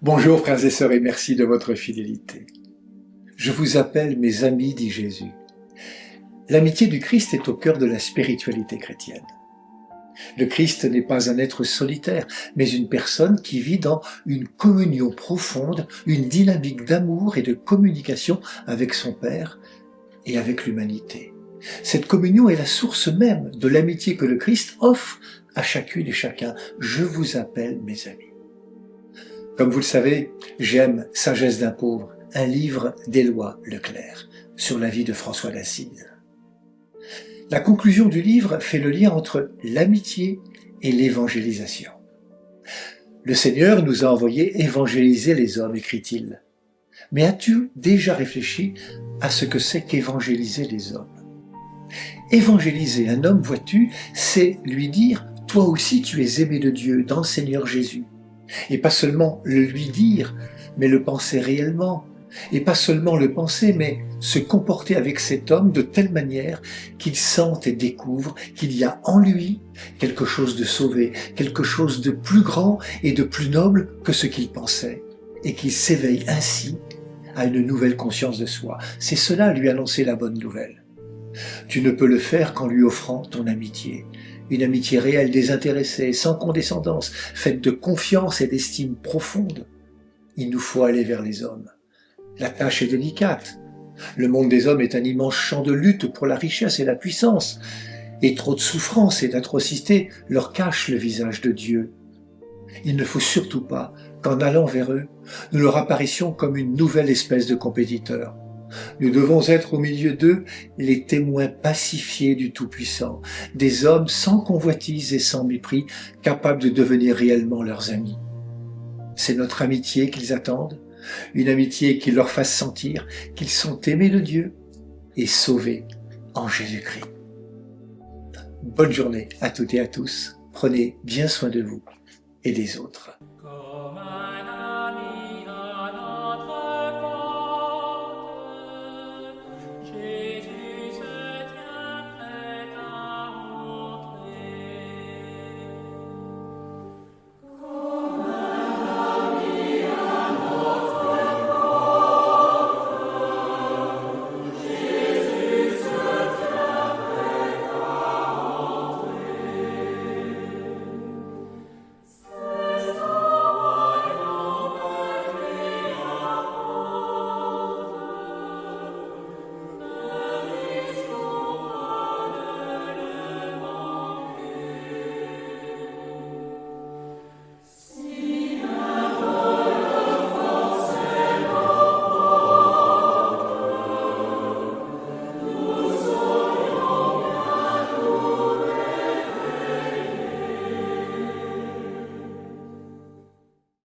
Bonjour frères et sœurs et merci de votre fidélité. Je vous appelle mes amis, dit Jésus. L'amitié du Christ est au cœur de la spiritualité chrétienne. Le Christ n'est pas un être solitaire, mais une personne qui vit dans une communion profonde, une dynamique d'amour et de communication avec son Père et avec l'humanité. Cette communion est la source même de l'amitié que le Christ offre à chacune et chacun. Je vous appelle mes amis. Comme vous le savez, j'aime Sagesse d'un pauvre, un livre d'Éloi Leclerc sur la vie de François d'Assise. La conclusion du livre fait le lien entre l'amitié et l'évangélisation. Le Seigneur nous a envoyés évangéliser les hommes, écrit-il. Mais as-tu déjà réfléchi à ce que c'est qu'évangéliser les hommes? Évangéliser un homme, vois-tu, c'est lui dire « Toi aussi tu es aimé de Dieu dans le Seigneur Jésus ». Et pas seulement le lui dire, mais le penser réellement. Et pas seulement le penser, mais se comporter avec cet homme de telle manière qu'il sente et découvre qu'il y a en lui quelque chose de sauvé, quelque chose de plus grand et de plus noble que ce qu'il pensait, et qu'il s'éveille ainsi à une nouvelle conscience de soi. C'est cela lui annoncer la bonne nouvelle. Tu ne peux le faire qu'en lui offrant ton amitié. Une amitié réelle, désintéressée, sans condescendance, faite de confiance et d'estime profonde. Il nous faut aller vers les hommes. La tâche est délicate. Le monde des hommes est un immense champ de lutte pour la richesse et la puissance. Et trop de souffrance et d'atrocité leur cachent le visage de Dieu. Il ne faut surtout pas qu'en allant vers eux, nous leur apparaissions comme une nouvelle espèce de compétiteurs. Nous devons être au milieu d'eux les témoins pacifiés du Tout-Puissant, des hommes sans convoitise et sans mépris, capables de devenir réellement leurs amis. C'est notre amitié qu'ils attendent, une amitié qui leur fasse sentir qu'ils sont aimés de Dieu et sauvés en Jésus-Christ. Bonne journée à toutes et à tous, prenez bien soin de vous et des autres.